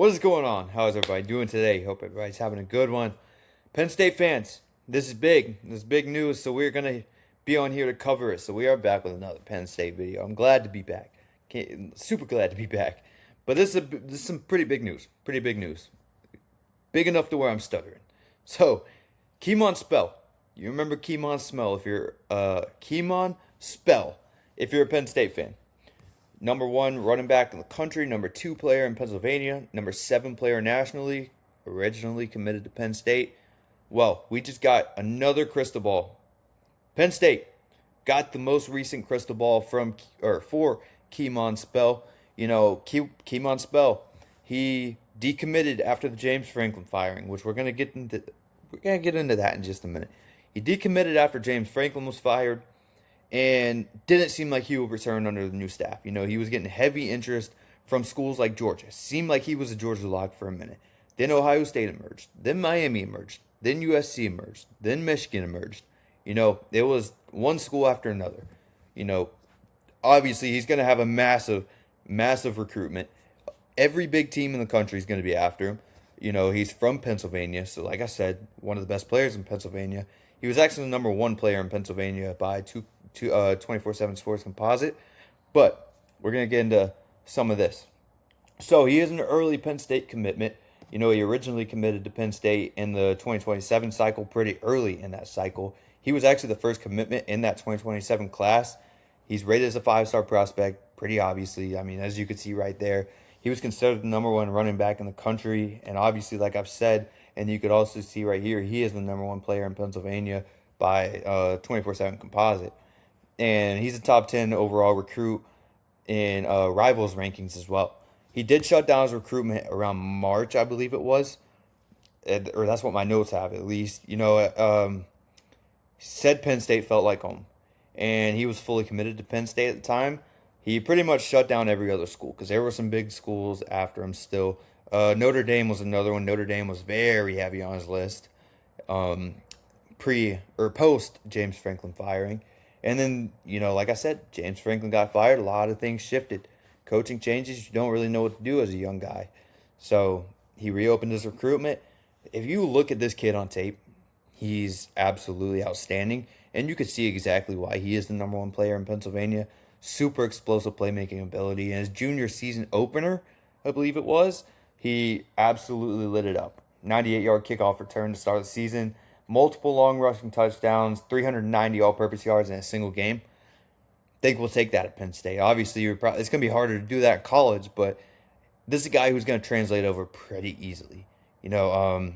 What is going on? How is everybody doing today? Hope everybody's having a good one. Penn State fans, this is big. This is big news, so we're going to be on here to cover it. So we are back with another Penn State video. I'm glad to be back. Super glad to be back. But this is some pretty big news. Pretty big news. Big enough to where I'm stuttering. So, Kemon Spell. You remember Kemon Spell if you're Kemon Spell if you're a Penn State fan. Number 1 running back in the country, number 2 player in Pennsylvania, number 7 player nationally, originally committed to Penn State. Well, we just got another crystal ball. Penn State got the most recent crystal ball for Kemon Spell. You know, Kemon Spell, he decommitted after the James Franklin firing, which we're gonna get into that in just a minute. He decommitted after James Franklin was fired, and didn't seem like he would return under the new staff. You know, he was getting heavy interest from schools like Georgia. Seemed like he was a Georgia lock for a minute. Then Ohio State emerged. Then Miami emerged. Then USC emerged. Then Michigan emerged. You know, it was one school after another. You know, obviously he's going to have a massive recruitment. Every big team in the country is going to be after him. You know, he's from Pennsylvania. So like I said, one of the best players in Pennsylvania. He was actually the number 1 player in Pennsylvania by 24/7 Sports Composite. But we're going to get into some of this. So he is an early Penn State commitment. You know, he originally committed to Penn State in the 2027 cycle, pretty early in that cycle. He was actually the first commitment in that 2027 class. He's rated as a 5-star prospect, pretty obviously. I mean, as you can see right there, he was considered the number 1 running back in the country. And obviously, like I've said, and you could also see right here, he is the number 1 player in Pennsylvania by 24/7 Composite. And he's a top 10 overall recruit in Rivals rankings as well. He did shut down his recruitment around March, I believe it was. Or that's what my notes have, at least. You know, said Penn State felt like home. And he was fully committed to Penn State at the time. He pretty much shut down every other school because there were some big schools after him still. Notre Dame was another one. Notre Dame was very heavy on his list post James Franklin firing. And then, you know, like I said, James Franklin got fired. A lot of things shifted. Coaching changes. You don't really know what to do as a young guy. So he reopened his recruitment. If you look at this kid on tape, he's absolutely outstanding. And you could see exactly why he is the number 1 player in Pennsylvania. Super explosive playmaking ability. In his junior season opener, I believe it was, he absolutely lit it up. 98-yard kickoff return to start the season. Multiple long rushing touchdowns, 390 all-purpose yards in a single game. I think we'll take that at Penn State. Obviously, it's going to be harder to do that in college, but this is a guy who's going to translate over pretty easily. You know,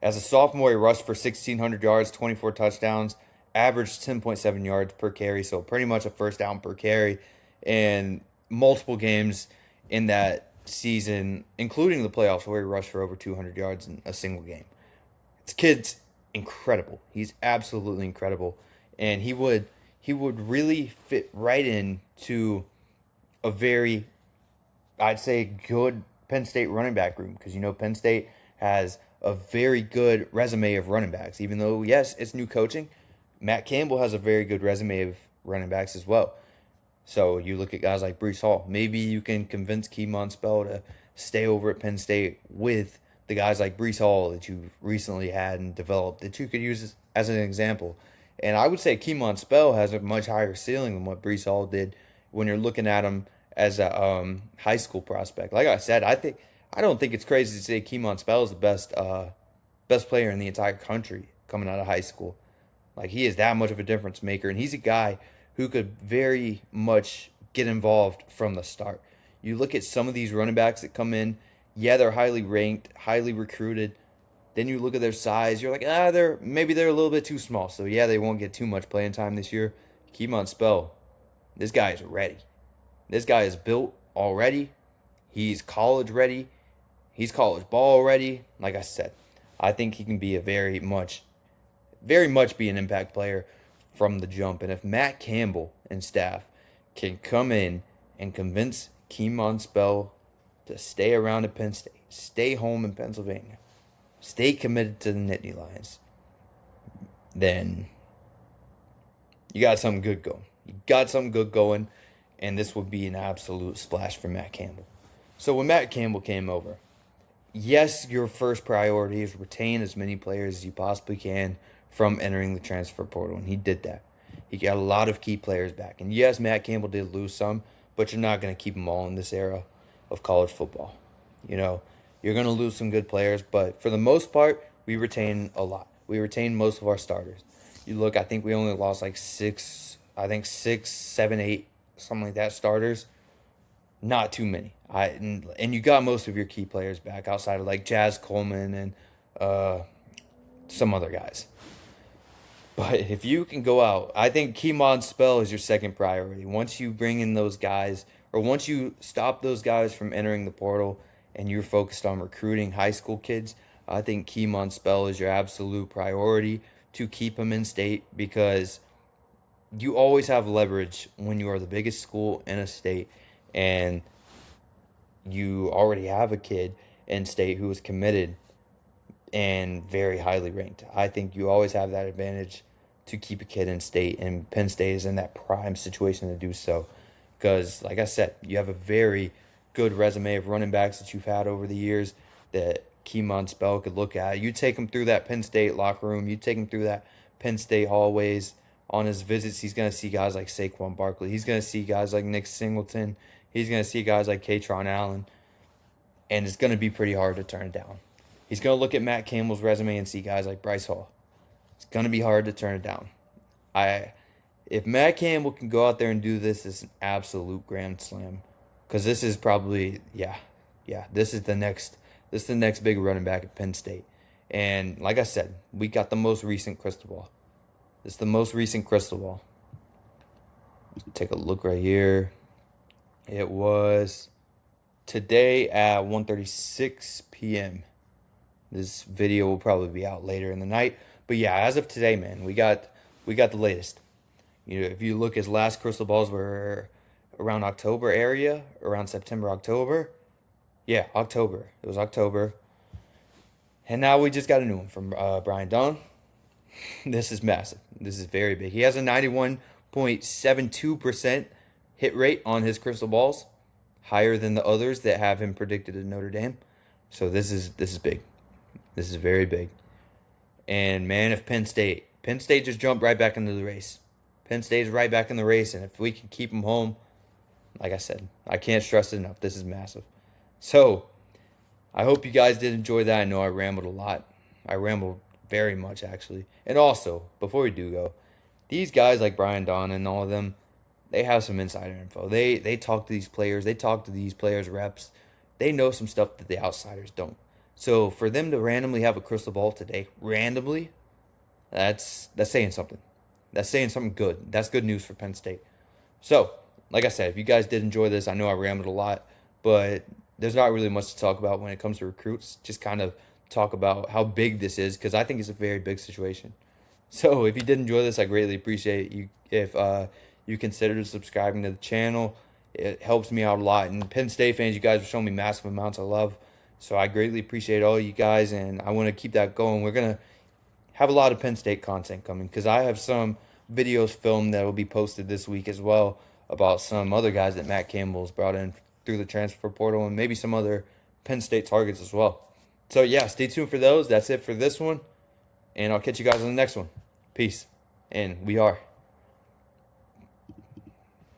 as a sophomore, he rushed for 1,600 yards, 24 touchdowns, averaged 10.7 yards per carry, so pretty much a first down per carry, and multiple games in that season, including the playoffs, where he rushed for over 200 yards in a single game. This kid's incredible. He's absolutely incredible, and he would really fit right into a very, I'd say, good Penn State running back room, because you know Penn State has a very good resume of running backs. Even though, yes, it's new coaching, Matt Campbell has a very good resume of running backs as well. So you look at guys like Breece Hall. Maybe you can convince Kemon Spell to stay over at Penn State with the guys like Breece Hall that you've recently had and developed that you could use as an example. And I would say Kemon Spell has a much higher ceiling than what Breece Hall did when you're looking at him as a high school prospect. Like I said, I don't think it's crazy to say Kemon Spell is the best player in the entire country coming out of high school. Like, he is that much of a difference maker, and he's a guy who could very much get involved from the start. You look at some of these running backs that come in, yeah, they're highly ranked, highly recruited. Then you look at their size, you're like, maybe they're a little bit too small. So yeah, they won't get too much playing time this year. Kemon Spell, this guy is ready. This guy is built already. He's college ready. He's college ball ready. Like I said, I think he can be a very much be an impact player from the jump. And if Matt Campbell and staff can come in and convince Kemon Spell to stay around at Penn State, stay home in Pennsylvania, stay committed to the Nittany Lions, then you got something good going. And this would be an absolute splash for Matt Campbell. So when Matt Campbell came over, yes, your first priority is retain as many players as you possibly can from entering the transfer portal, and he did that. He got a lot of key players back. And yes, Matt Campbell did lose some, but you're not going to keep them all in this era of college football. You know, you're going to lose some good players, but for the most part, we retain a lot. We retain most of our starters. You look, I think we only lost like six, seven, eight, something like that starters. Not too many. And you got most of your key players back outside of like Jazz Coleman and some other guys. But if you can go out, I think Kemon Spell is your second priority. Once you bring in those guys, or once you stop those guys from entering the portal and you're focused on recruiting high school kids, I think Kemon Spell is your absolute priority to keep him in state, because you always have leverage when you are the biggest school in a state and you already have a kid in state who is committed and very highly ranked. I think you always have that advantage to keep a kid in state, and Penn State is in that prime situation to do so. Because, like I said, you have a very good resume of running backs that you've had over the years that Kemon Spell could look at. You take him through that Penn State locker room, you take him through that Penn State hallways. On his visits, he's going to see guys like Saquon Barkley. He's going to see guys like Nick Singleton. He's going to see guys like Katron Allen. And it's going to be pretty hard to turn it down. He's going to look at Matt Campbell's resume and see guys like Bryce Hall. It's going to be hard to turn it down. If Matt Campbell can go out there and do this, it's an absolute grand slam. Because this is probably, this is the next big running back at Penn State. And like I said, we got the most recent crystal ball. It's the most recent crystal ball. Take a look right here. It was today at 1:36 p.m. This video will probably be out later in the night. But yeah, as of today, man, we got the latest. You know, if you look, his last crystal balls were around October area, around September, October. Yeah, October. It was October. And now we just got a new one from Brian Dunn. This is massive. This is very big. He has a 91.72% hit rate on his crystal balls, higher than the others that have him predicted at Notre Dame. So this is big. This is very big. And man, if Penn State just jumped right back into the race. Penn State is right back in the race, and if we can keep them home, like I said, I can't stress it enough. This is massive. So I hope you guys did enjoy that. I know I rambled a lot. I rambled very much, actually. And also, before we do go, these guys like Brian Don and all of them, they have some insider info. They talk to these players. They talk to these players' reps. They know some stuff that the outsiders don't. So for them to randomly have a crystal ball today, randomly, that's saying something. That's saying something good. That's good news for Penn State. So, like I said, if you guys did enjoy this, I know I rambled a lot, but there's not really much to talk about when it comes to recruits. Just kind of talk about how big this is, because I think it's a very big situation. So if you did enjoy this, I greatly appreciate you if you consider subscribing to the channel. It helps me out a lot. And Penn State fans, you guys have shown me massive amounts of love. So I greatly appreciate all you guys, and I want to keep that going. We're going to have a lot of Penn State content coming, because I have some videos filmed that will be posted this week as well about some other guys that Matt Campbell's brought in through the transfer portal, and maybe some other Penn State targets as well. So yeah, stay tuned for those. That's it for this one, and I'll catch you guys on the next one. Peace, and we are